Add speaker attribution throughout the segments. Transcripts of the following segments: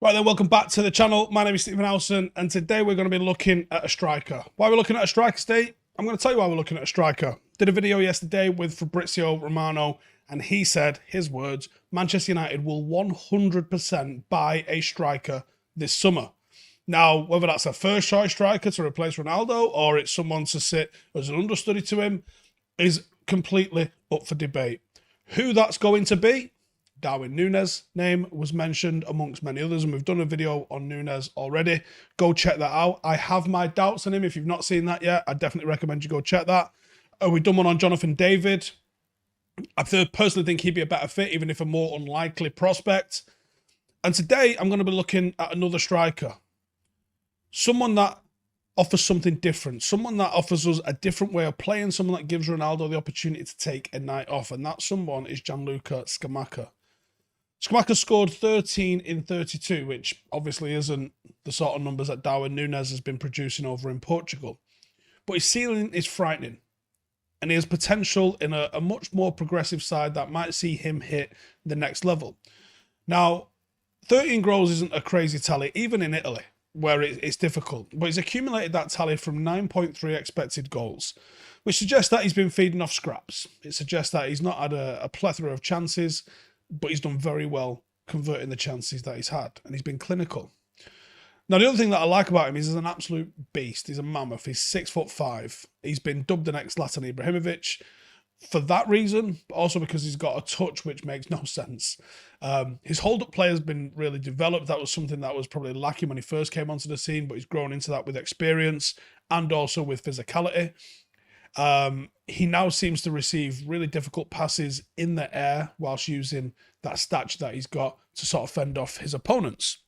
Speaker 1: Right then, welcome back to the channel. My name is Stephen Howson, and today we're going to be looking at a striker. Why we're looking at a striker, Steve? I'm going to tell you why we're looking at a striker. Did a video yesterday with Fabrizio Romano, and he said, his words, Manchester United will 100% buy a striker this summer. Now, whether that's a first choice striker to replace Ronaldo, or it's someone to sit as an understudy to him, is completely up for debate. Who that's going to be? Darwin Núñez name was mentioned amongst many others, and we've done a video on Núñez already. Go check that out. I have my doubts on him. If you've not seen that yet, I definitely recommend you go check that. We've done one on Jonathan David. I personally think he'd be a better fit, even if a more unlikely prospect. And today I'm going to be looking at another striker. Someone that offers something different. Someone that offers us a different way of playing. Someone that gives Ronaldo the opportunity to take a night off. And that someone is Gianluca Scamacca. Scamacca scored 13 in 32, which obviously isn't the sort of numbers that Darwin Núñez has been producing over in Portugal. But his ceiling is frightening. And he has potential in a much more progressive side that might see him hit the next level. Now, 13 goals isn't a crazy tally, even in Italy, where it's difficult. But he's accumulated that tally from 9.3 expected goals, which suggests that he's been feeding off scraps. It suggests that he's not had a plethora of chances, but he's done very well converting the chances that he's had, and he's been clinical. Now, the other thing that I like about him is he's an absolute beast. He's a mammoth. He's 6'5". He's been dubbed the next Zlatan Ibrahimovic for that reason, but also because he's got a touch which makes no sense. His hold-up play has been really developed. That was something that was probably lacking when he first came onto the scene, but he's grown into that with experience and also with physicality. He now seems to receive really difficult passes in the air whilst using that stature that he's got to sort of fend off his opponents.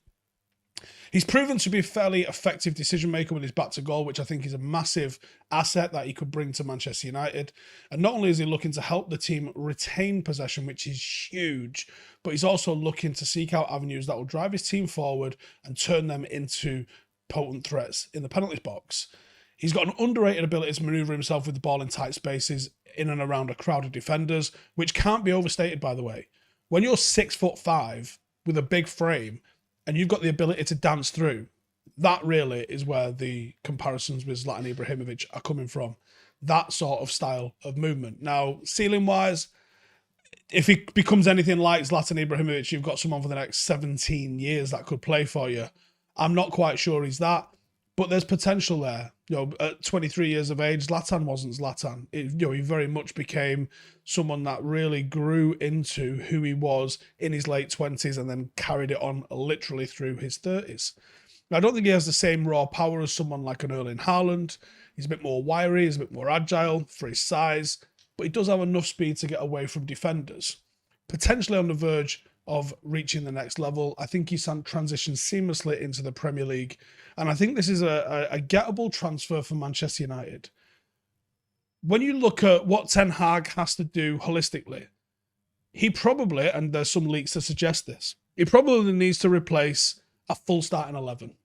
Speaker 1: He's proven to be a fairly effective decision maker with his back to goal, which I think is a massive asset that he could bring to Manchester United. And not only is he looking to help the team retain possession, which is huge, but he's also looking to seek out avenues that will drive his team forward and turn them into potent threats in the penalties box. He's got an underrated ability to manoeuvre himself with the ball in tight spaces in and around a crowd of defenders, which can't be overstated, by the way. When you're 6'5" with a big frame and you've got the ability to dance through, that really is where the comparisons with Zlatan Ibrahimovic are coming from. That sort of style of movement. Now, ceiling-wise, if he becomes anything like Zlatan Ibrahimovic, you've got someone for the next 17 years that could play for you. I'm not quite sure he's that, but there's potential there. You know, at 23 years of age, Zlatan wasn't Zlatan. He very much became someone that really grew into who he was in his late 20s and then carried it on literally through his 30s. Now, I don't think he has the same raw power as someone like an Erling Haaland. He's a bit more wiry, he's a bit more agile for his size, but he does have enough speed to get away from defenders. Potentially on the verge of reaching the next level. I think he transitions seamlessly into the Premier League. And I think this is a gettable transfer for Manchester United. When you look at what Ten Hag has to do holistically, he probably, and there's some leaks to suggest this, he probably needs to replace a full starting 11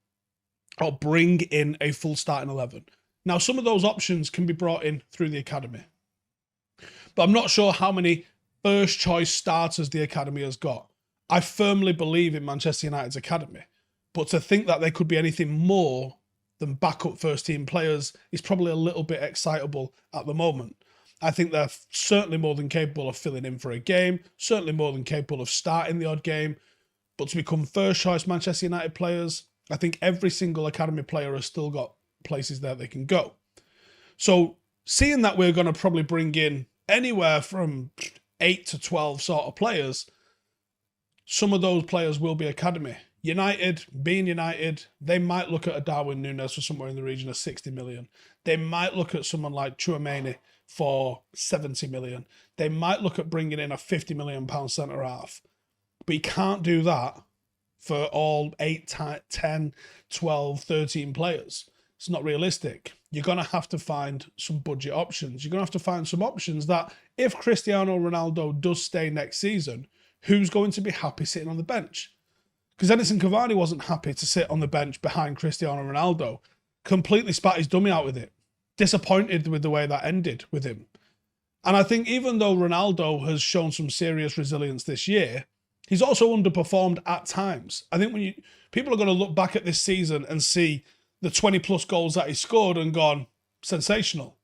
Speaker 1: or bring in a full starting 11. Now, some of those options can be brought in through the academy, but I'm not sure how many first choice starters the academy has got. I firmly believe in Manchester United's academy, but to think that they could be anything more than backup first team players is probably a little bit excitable at the moment. I think they're certainly more than capable of filling in for a game, certainly more than capable of starting the odd game, but to become first choice Manchester United players, I think every single academy player has still got places there they can go. So seeing that we're going to probably bring in anywhere from 8 to 12 sort of players, some of those players will be academy. United, being United, they might look at a Darwin Núñez for somewhere in the region of 60 million. They might look at someone like Tchouaméni for 70 million. They might look at bringing in a £50 million centre-half. But you can't do that for all 8, 10, 12, 13 players. It's not realistic. You're going to have to find some budget options. You're going to have to find some options that if Cristiano Ronaldo does stay next season, who's going to be happy sitting on the bench? Because Edinson Cavani wasn't happy to sit on the bench behind Cristiano Ronaldo. Completely spat his dummy out with it. Disappointed with the way that ended with him. And I think even though Ronaldo has shown some serious resilience this year, He's also underperformed at times. I think when people are going to look back at this season and see the 20 plus goals that he scored and gone, sensational.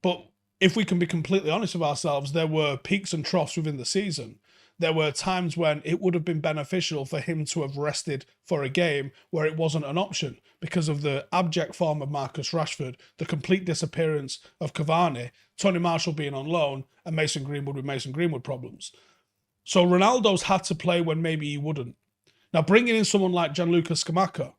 Speaker 1: But if we can be completely honest with ourselves, there were peaks and troughs within the season. There were times when it would have been beneficial for him to have rested for a game where it wasn't an option because of the abject form of Marcus Rashford, the complete disappearance of Cavani, Tony Marshall being on loan, and Mason Greenwood with Mason Greenwood problems. So Ronaldo's had to play when maybe he wouldn't. Now, bringing in someone like Gianluca Scamacca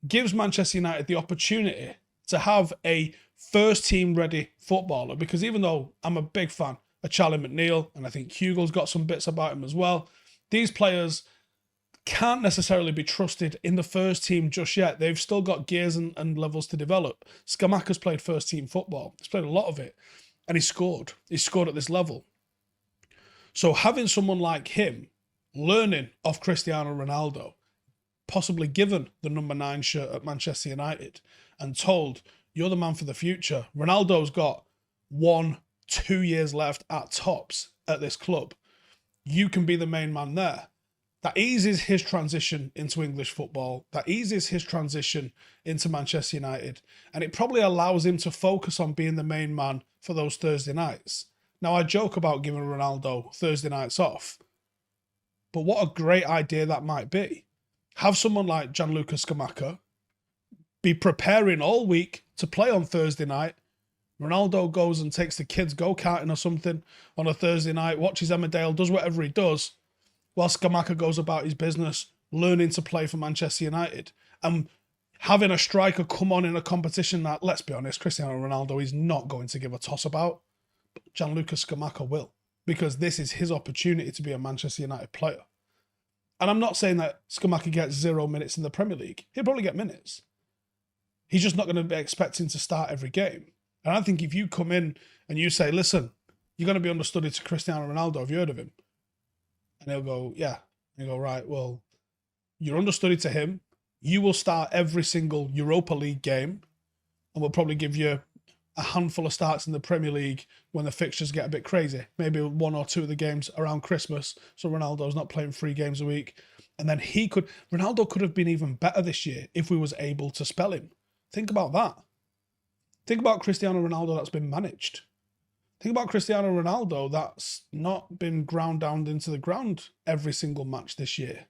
Speaker 1: gives Manchester United the opportunity to have a first-team ready footballer, because even though I'm a big fan of Charlie McNeil, and I think Hugo's got some bits about him as well, these players can't necessarily be trusted in the first team just yet. They've still got gears and levels to develop. Scamacca's played first-team football. He's played a lot of it, and he scored. He scored at this level. So having someone like him learning off Cristiano Ronaldo, possibly given the number 9 shirt at Manchester United and told, you're the man for the future. Ronaldo's got 1-2 years left at tops at this club. You can be the main man there. That eases his transition into English football. That eases his transition into Manchester United. And it probably allows him to focus on being the main man for those Thursday nights. Now, I joke about giving Ronaldo Thursday nights off, but what a great idea that might be. Have someone like Gianluca Scamacca be preparing all week to play on Thursday night. Ronaldo goes and takes the kids go-karting or something on a Thursday night, watches Emmerdale, does whatever he does, while Scamacca goes about his business, learning to play for Manchester United. And having a striker come on in a competition that, let's be honest, Cristiano Ronaldo is not going to give a toss about. Gianluca Scamacca will, because this is his opportunity to be a Manchester United player. And I'm not saying that Scamacca gets 0 minutes in the Premier League. He'll probably get minutes. He's just not going to be expecting to start every game. And I think if you come in and you say, listen, you're going to be understudy to Cristiano Ronaldo, have you heard of him? And he'll go, yeah. And you go, right, well, you're understudy to him. You will start every single Europa League game, and we'll probably give you a handful of starts in the Premier League when the fixtures get a bit crazy. Maybe 1 or 2 of the games around Christmas, so Ronaldo's not playing 3 games a week. And then Ronaldo could have been even better this year if we was able to spell him. Think about that. Think about Cristiano Ronaldo that's been managed. Think about Cristiano Ronaldo that's not been ground down into the ground every single match this year.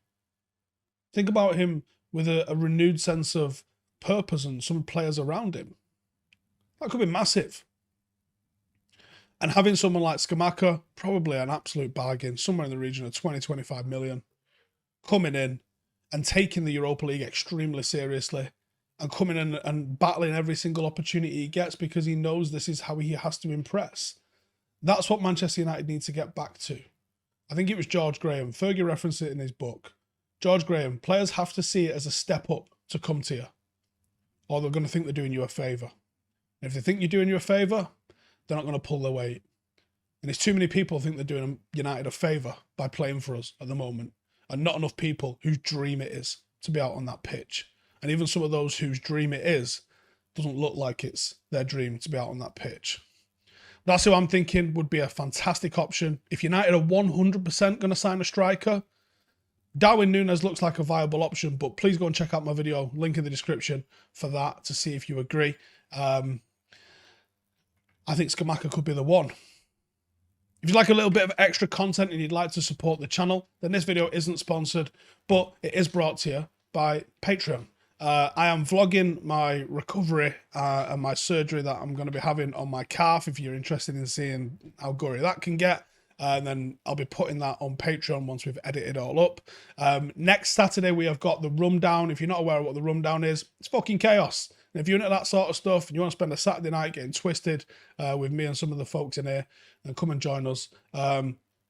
Speaker 1: Think about him with a renewed sense of purpose and some players around him. That could be massive. And having someone like Scamacca, probably an absolute bargain, somewhere in the region of 20-25 million, coming in and taking the Europa League extremely seriously and coming in and battling every single opportunity he gets because he knows this is how he has to impress. That's what Manchester United need to get back to. I think it was George Graham. Fergie referenced it in his book. George Graham, players have to see it as a step up to come to you, or they're going to think they're doing you a favour. And if they think you're doing you a favour, they're not going to pull their weight. And it's too many people think they're doing United a favour by playing for us at the moment, and not enough people whose dream it is to be out on that pitch. And even some of those whose dream it is, doesn't look like it's their dream to be out on that pitch. That's who I'm thinking would be a fantastic option. If United are 100% going to sign a striker, Darwin Núñez looks like a viable option, but please go and check out my video, link in the description for that to see if you agree. I think Scamacca could be the one. If you'd like a little bit of extra content and you'd like to support the channel, then this video isn't sponsored, but it is brought to you by Patreon. I am vlogging my recovery and my surgery that I'm going to be having on my calf, if you're interested in seeing how gory that can get. And then I'll be putting that on Patreon once we've edited it all up. Next Saturday, we have got the rundown. If you're not aware of what the rundown is, it's fucking chaos. And if you're into that sort of stuff and you want to spend a Saturday night getting twisted with me and some of the folks in here, then come and join us.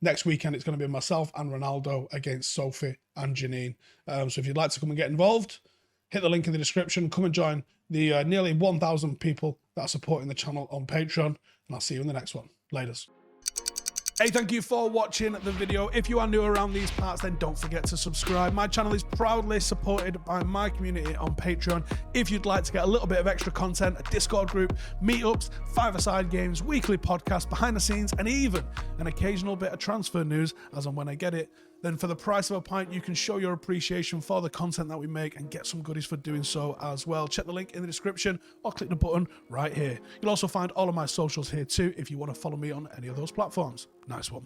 Speaker 1: Next weekend, it's going to be myself and Ronaldo against Sophie and Janine. So if you'd like to come and get involved, hit the link in the description. Come and join the nearly 1,000 people that are supporting the channel on Patreon. And I'll see you in the next one. Laters. Hey, thank you for watching the video. If you are new around these parts, then don't forget to subscribe. My channel is proudly supported by my community on Patreon. If you'd like to get a little bit of extra content, a Discord group, meetups, five-a-side games, weekly podcasts, behind the scenes, and even an occasional bit of transfer news as and when I get it, then for the price of a pint, you can show your appreciation for the content that we make and get some goodies for doing so as well. Check the link in the description or click the button right here. You'll also find all of my socials here too if you want to follow me on any of those platforms. Nice one.